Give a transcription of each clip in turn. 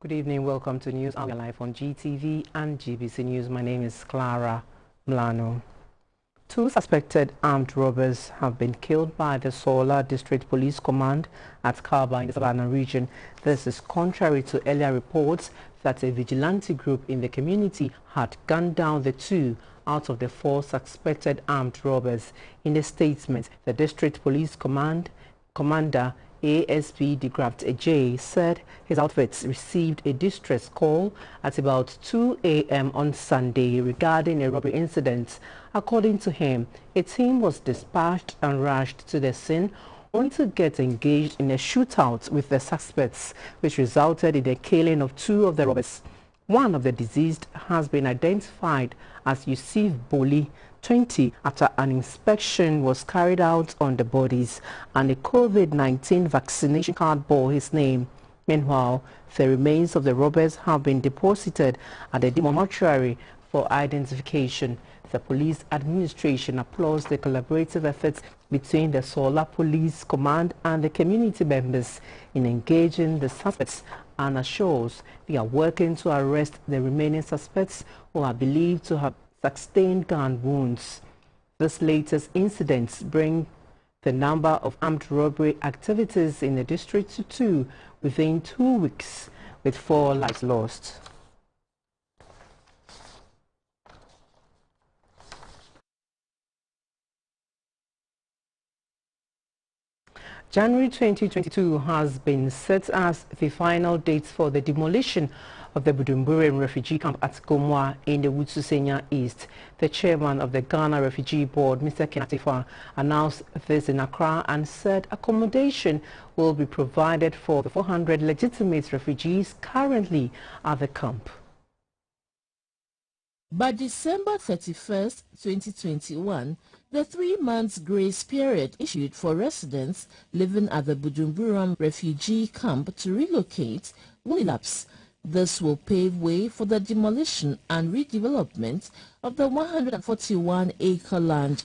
Good evening, welcome to News Hour Live on GTV and GBC News. My name is Clara Mlano. 2 suspected armed robbers have been killed by the Sola District Police Command at Kaba in the Savannah region. This is contrary to earlier reports that a vigilante group in the community had gunned down the 2 out of the 4 suspected armed robbers. In a statement, the District Police Commander ASP DeGraft J said his outfit received a distress call at about 2 a.m. on Sunday regarding a robbery incident. According to him, a team was dispatched and rushed to the scene only to get engaged in a shootout with the suspects, which resulted in the killing of 2 of the robbers. One of the deceased has been identified as Yusuf Boli, 20, after an inspection was carried out on the bodies and a COVID-19 vaccination card bore his name. Meanwhile, the remains of the robbers have been deposited at the mortuary for identification. The police administration applauds the collaborative efforts between the Sola Police Command and the community members in engaging the suspects and assures they are working to arrest the remaining suspects who are believed to have sustained gun wounds. This latest incidents bring the number of armed robbery activities in the district to 2 within 2 weeks, with 4 lives lost. January 2022 has been set as the final date for the demolition of the Bujumbura refugee camp at Kumwa in the Wutsusenya East. The chairman of the Ghana Refugee Board, Mr. Tepper, announced this in Accra and said accommodation will be provided for the 400 legitimate refugees currently at the camp. By December 31st, 2021, the 3-month grace period issued for residents living at the Bujumbura refugee camp to relocate will elapse. This will pave way for the demolition and redevelopment of the 141-acre land.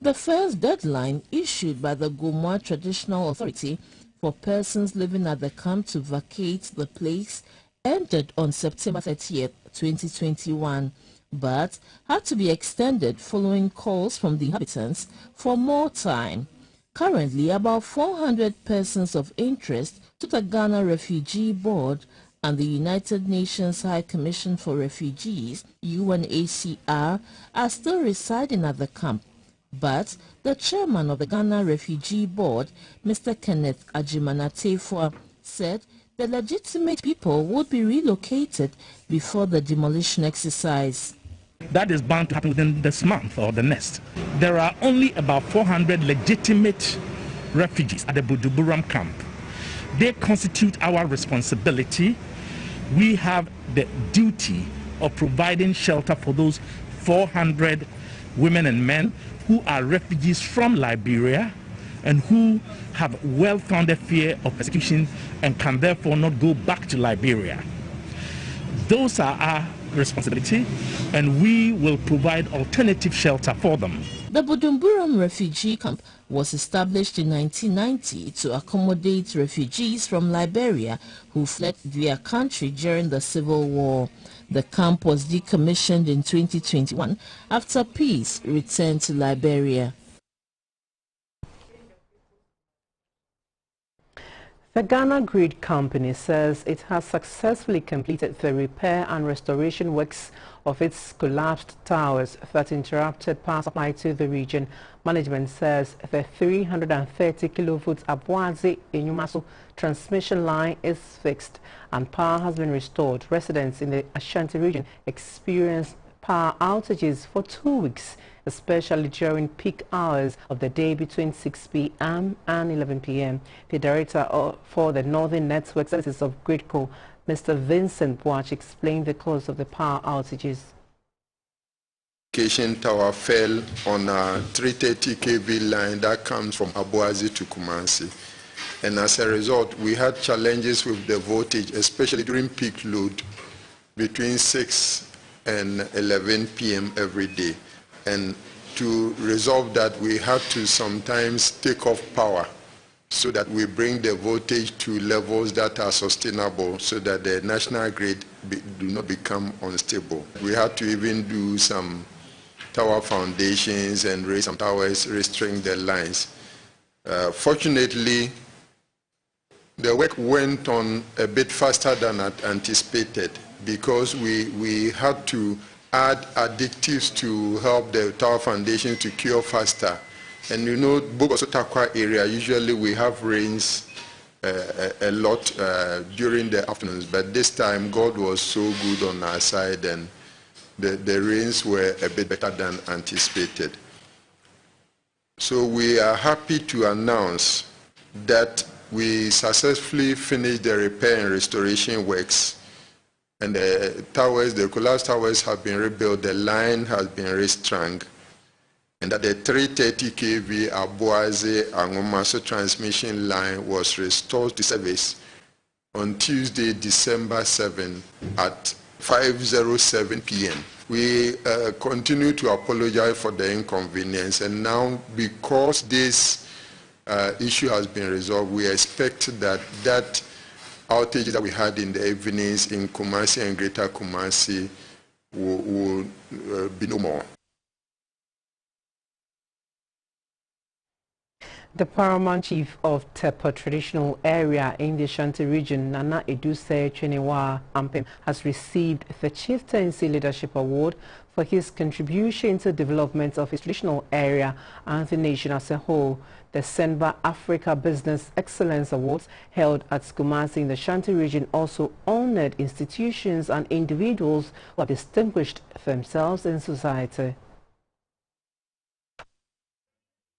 The first deadline issued by the Kumwa Traditional Authority for persons living at the camp to vacate the place ended on September 30th, 2021, but had to be extended following calls from the inhabitants for more time. Currently, about 400 persons of interest to the Ghana Refugee Board and the United Nations High Commission for Refugees, UNHCR, are still residing at the camp. But the chairman of the Ghana Refugee Board, Mr. Kenneth Ajimanatefua, said the legitimate people would be relocated before the demolition exercise. That is bound to happen within this month or the next. There are only about 400 legitimate refugees at the Bujumbura camp. They constitute our responsibility. We have the duty of providing shelter for those 400 women and men who are refugees from Liberia and who have well-founded fear of persecution and can therefore not go back to Liberia. Those are our responsibility, and we will provide alternative shelter for them. The Bujumbura refugee camp was established in 1990 to accommodate refugees from Liberia who fled their country during the Civil War. The camp was decommissioned in 2021 after peace returned to Liberia. The Ghana Grid Company says it has successfully completed the repair and restoration works of its collapsed towers that interrupted power supply to the region. Management says the 330 kilovolt Abuazi-Enyumaso transmission line is fixed and power has been restored. Residents in the Ashanti region experienced power outages for 2 weeks, especially during peak hours of the day between 6 p.m. and 11 p.m. The director for the Northern Network Services of Gridco, Mr. Vincent Boach, explained the cause of the power outages. Tower fell on a 330 kV line that comes from Abuazi to Kumasi. And as a result, we had challenges with the voltage, especially during peak load between 6 and 11 p.m. every day. And to resolve that, we had to sometimes take off power so that we bring the voltage to levels that are sustainable so that the national grid do not become unstable. We had to even do some tower foundations and raise some towers, restricting the lines. Fortunately, the work went on a bit faster than anticipated because we had to add additives to help the tower foundation to cure faster. And you know, Bogoso-Takwa area, usually we have rains a lot during the afternoons, but this time God was so good on our side and the rains were a bit better than anticipated. So we are happy to announce that we successfully finished the repair and restoration works, and the towers, the collapsed towers have been rebuilt, the line has been restrung, and that the 330 kV Aboise Angomaso transmission line was restored to service on Tuesday, December 7 at 5:07 p.m. We continue to apologize for the inconvenience, and now because this issue has been resolved, we expect that that outage that we had in the evenings in Kumasi and Greater Kumasi will be no more. The Paramount Chief of Tepper traditional area in the Ashanti Region, Nana Eduse Chenewa Ampem, has received the Chieftaincy Leadership Award for his contribution to the development of his traditional area and the nation as a whole. The Senba Africa Business Excellence Awards held at Kumasi in the Ashanti Region also honored institutions and individuals who have distinguished themselves in society.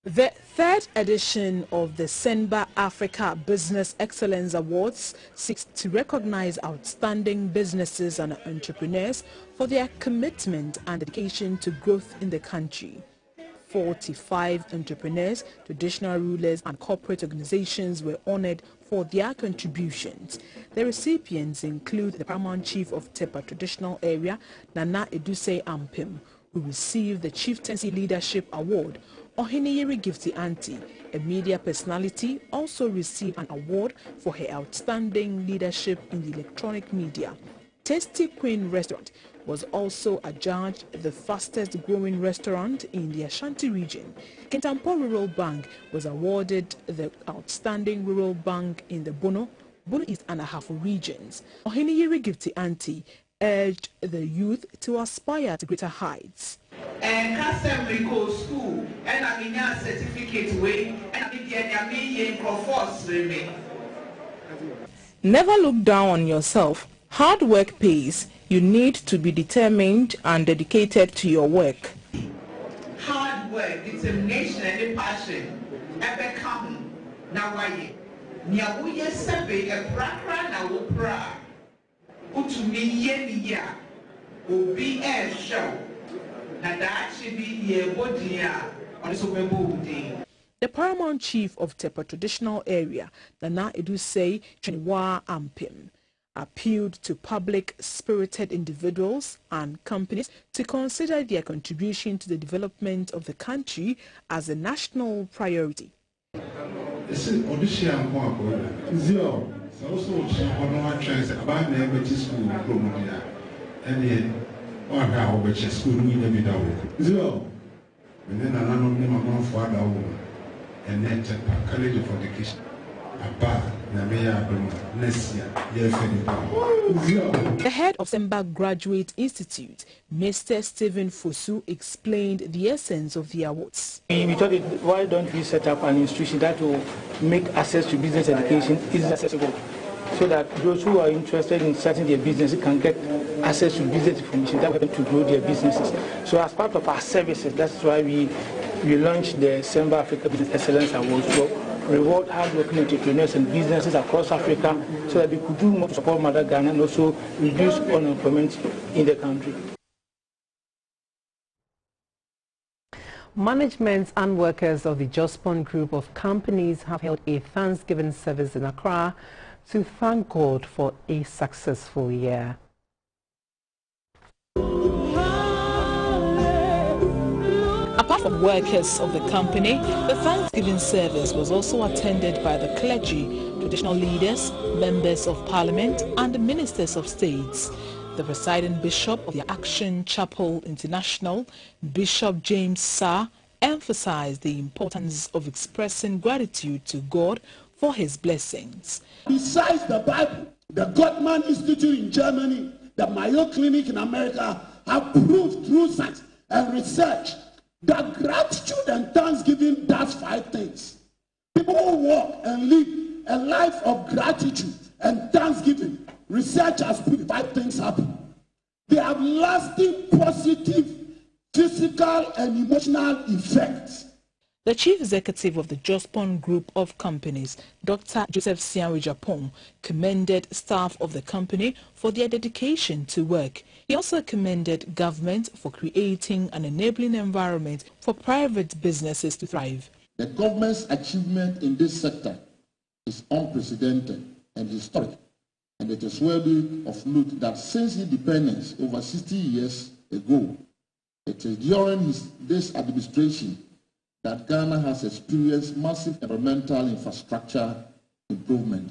The third edition of the Senba Africa Business Excellence Awards seeks to recognize outstanding businesses and entrepreneurs for their commitment and dedication to growth in the country. 45 entrepreneurs, traditional rulers and corporate organizations were honored for their contributions. The recipients include the Paramount Chief of Tepper traditional area, Nana Eduse Ampem, who received the Chieftaincy Leadership Award. Ohineyeri Gifty Auntie, a media personality, also received an award for her outstanding leadership in the electronic media. Tasty Queen Restaurant was also adjudged the fastest growing restaurant in the Ashanti region. Kintampo Rural Bank was awarded the outstanding rural bank in the Bono East and Ahafo regions. Ohineyeri Gifty Auntie urged the youth to aspire to greater heights. School and a certificate way and never look down on yourself. Hard work pays. You need to be determined and dedicated to your work. Hard work, determination and passion. Ever come now why? Nyabuye sebe a prakra na wopra. Utumi ye obi e show. The Paramount Chief of Tepper traditional area, Nana Eduse Chenewa Ampem, appealed to public-spirited individuals and companies to consider their contribution to the development of the country as a national priority. The head of Semba Graduate Institute, Mr. Stephen Fosu, explained the essence of the awards. We thought, why don't we set up an institution that will make access to business education easily accessible, so that those who are interested in starting their business can get access to business information that will help them to grow their businesses. So as part of our services, that's why we launched the Senba Africa Business Excellence Awards to reward hard-working entrepreneurs and businesses across Africa so that we could do more to support Mother Ghana and also reduce unemployment in the country. Management and workers of the Jospon Group of Companies have held a Thanksgiving service in Accra to thank God for a successful year. behalf of workers of the company, the Thanksgiving service was also attended by the clergy, traditional leaders, members of parliament and ministers of states. The presiding bishop of the Action Chapel International, Bishop James Sarr, emphasized the importance of expressing gratitude to God for his blessings. Besides the Bible, the Gottman Institute in Germany, the Mayo Clinic in America have proved through science and research that gratitude and thanksgiving does 5 things. People who walk and live a life of gratitude and thanksgiving, research has proved 5 things happen. They have lasting positive physical and emotional effects. The chief executive of the Jospon Group of Companies, Dr. Joseph Sianwi-Japong, commended staff of the company for their dedication to work. He also commended government for creating an enabling environment for private businesses to thrive. The government's achievement in this sector is unprecedented and historic, and it is worthy of note that since independence over 60 years ago, it is during this administration that Ghana has experienced massive environmental infrastructure improvement.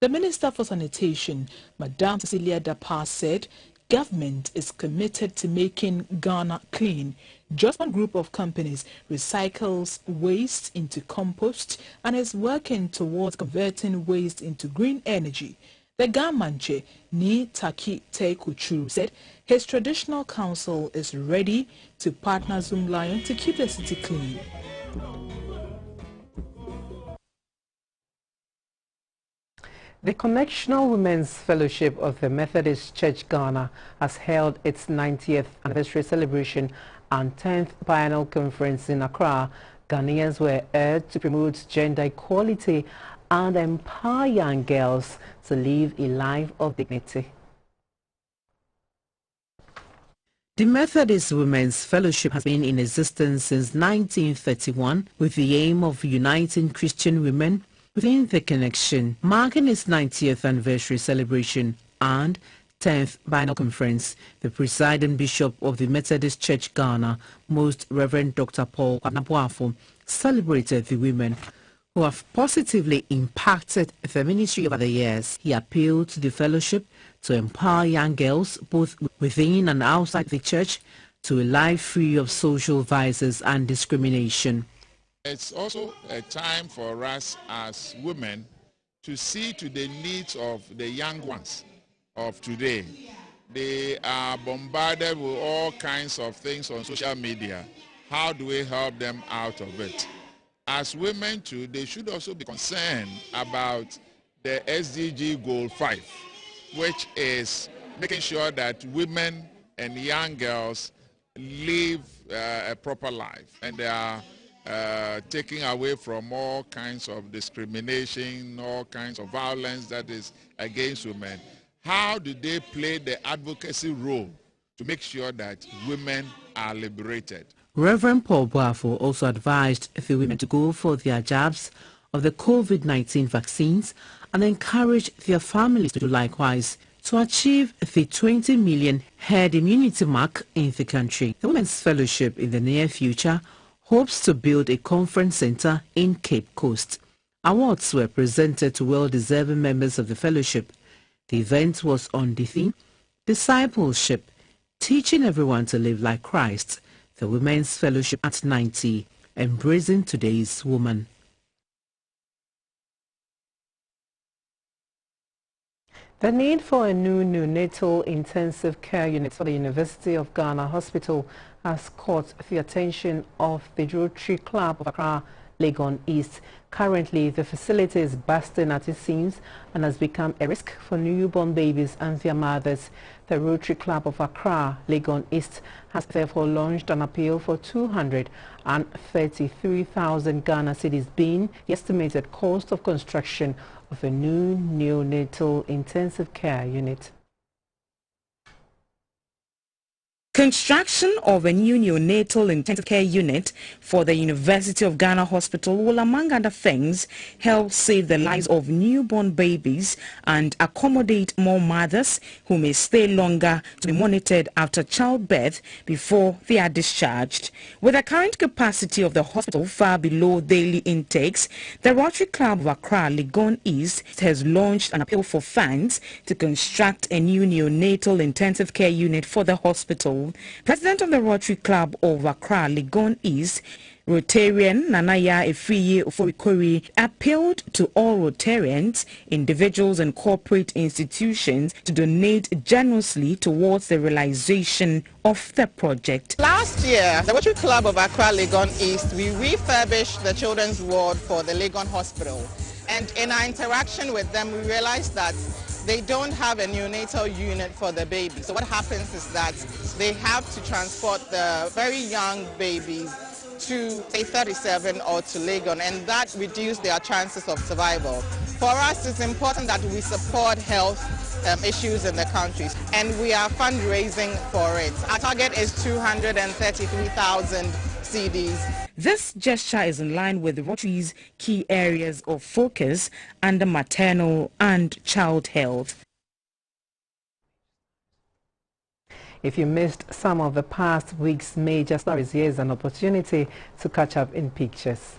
The Minister for Sanitation, Madame Cecilia Dapar, said government is committed to making Ghana clean. Jospon Group of Companies recycles waste into compost and is working towards converting waste into green energy. The Gamanche, Ni Taki Te Kuchuru, said his traditional council is ready to partner Zoom Lion to keep the city clean. The Connectional Womens Fellowship of the Methodist Church Ghana has held its 90th anniversary celebration and 10th biennial conference in Accra. Ghanaians were urged to promote gender equality and empower young girls to live a life of dignity. The Methodist Women's Fellowship has been in existence since 1931 with the aim of uniting Christian women within the connection. Marking its 90th anniversary celebration and 10th biennial conference, the presiding bishop of the Methodist Church Ghana, Most Reverend Dr. Paul Anabuafo, celebrated the women who have positively impacted the ministry over the years. He appealed to the fellowship to empower young girls both within and outside the church to a life free of social vices and discrimination. It's also a time for us as women to see to the needs of the young ones of today. They are bombarded with all kinds of things on social media. How do we help them out of it? As women too, they should also be concerned about the SDG Goal 5, which is making sure that women and young girls live a proper life, and they are taking away from all kinds of discrimination, all kinds of violence that is against women. How do they play the advocacy role to make sure that women are liberated? Reverend Paul Boafo also advised the women to go for their jabs of the COVID-19 vaccines and encourage their families to do likewise to achieve the 20 million herd immunity mark in the country. The Women's Fellowship in the near future hopes to build a conference center in Cape Coast. Awards were presented to well-deserving members of the fellowship. The event was on the theme, Discipleship, Teaching Everyone to Live Like Christ. The Women's Fellowship at 90, embracing today's woman. The need for a new neonatal intensive care unit for the University of Ghana Hospital has caught the attention of the Rotary Club of Accra, Legon East. Currently, the facility is bursting at its seams and has become a risk for newborn babies and their mothers. The Rotary Club of Accra, Legon East, has therefore launched an appeal for 233,000 Ghana cedis, being the estimated cost of construction of a new neonatal intensive care unit. Construction of a new neonatal intensive care unit for the University of Ghana Hospital will, among other things, help save the lives of newborn babies and accommodate more mothers who may stay longer to be monitored after childbirth before they are discharged. With the current capacity of the hospital far below daily intakes, the Rotary Club of Accra, Legon East, has launched an appeal for funds to construct a new neonatal intensive care unit for the hospital. President of the Rotary Club of Accra, Legon East, Rotarian Nanaya Efiye Oforikori, appealed to all Rotarians, individuals and corporate institutions to donate generously towards the realization of the project. Last year, the Rotary Club of Accra, Legon East, we refurbished the children's ward for the Legon Hospital. And in our interaction with them, we realized that they don't have a neonatal unit for the baby. So what happens is that they have to transport the very young babies to, say, 37 or to Legon, and that reduces their chances of survival. For us, it's important that we support health issues in the country, and we are fundraising for it. Our target is 233,000 CDs. This gesture is in line with Rotary's key areas of focus under maternal and child health. If you missed some of the past week's major stories, here's an opportunity to catch up in pictures.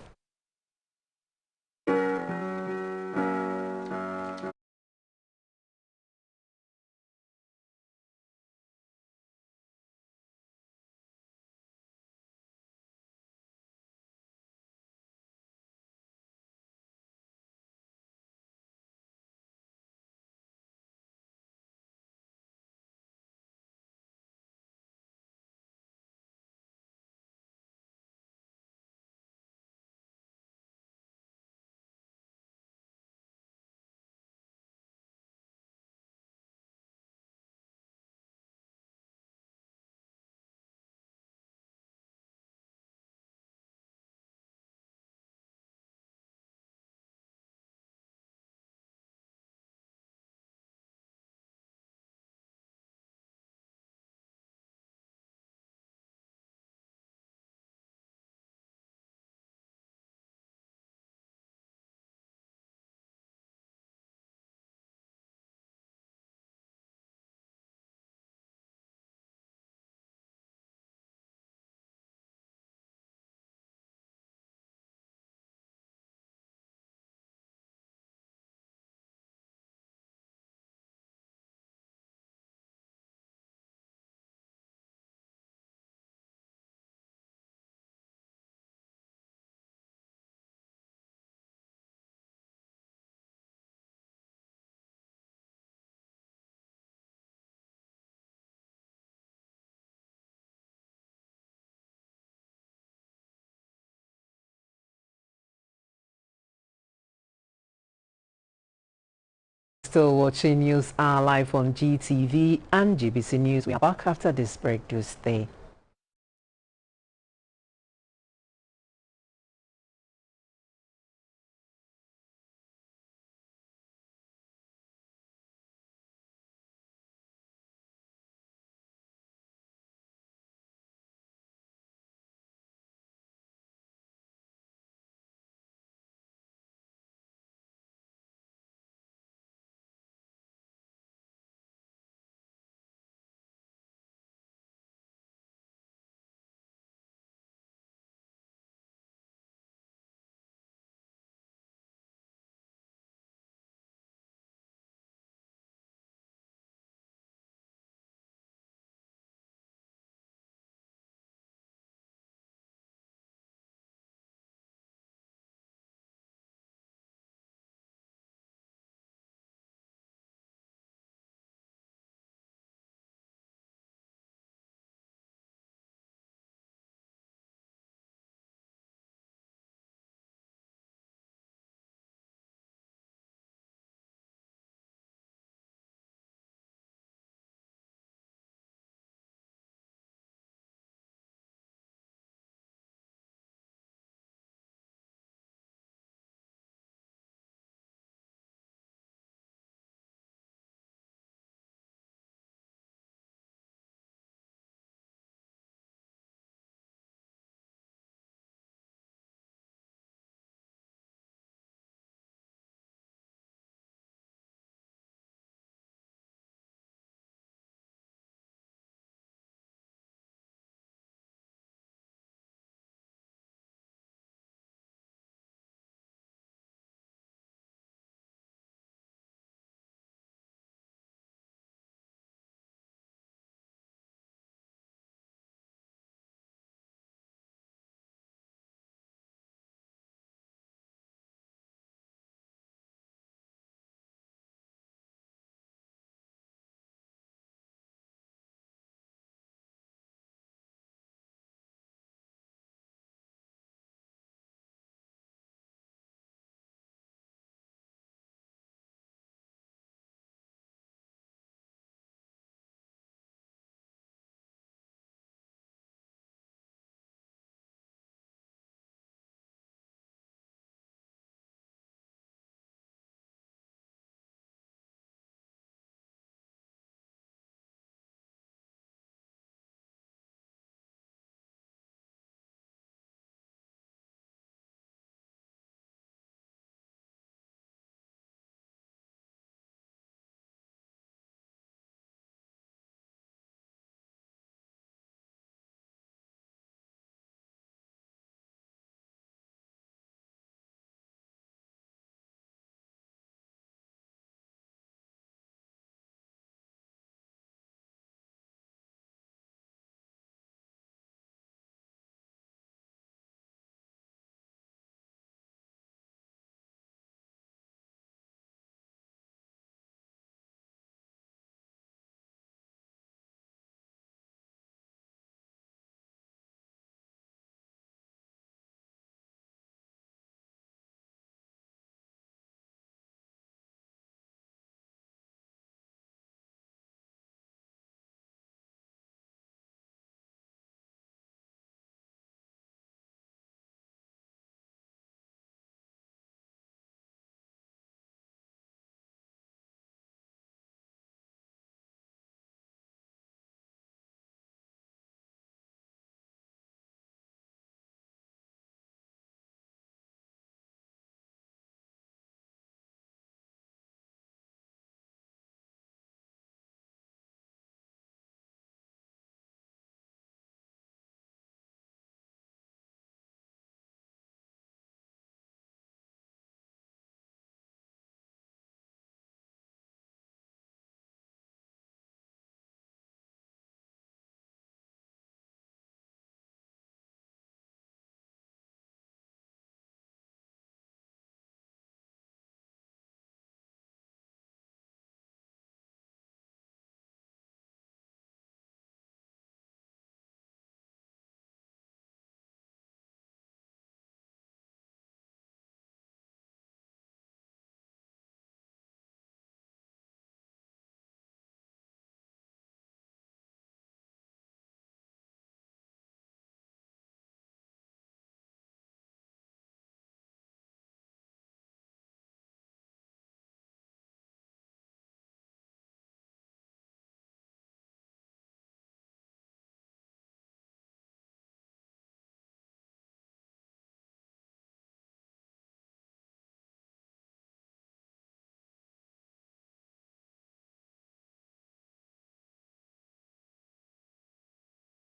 Still watching News Hour live on GTV and GBC News. We are back after this break. Do stay.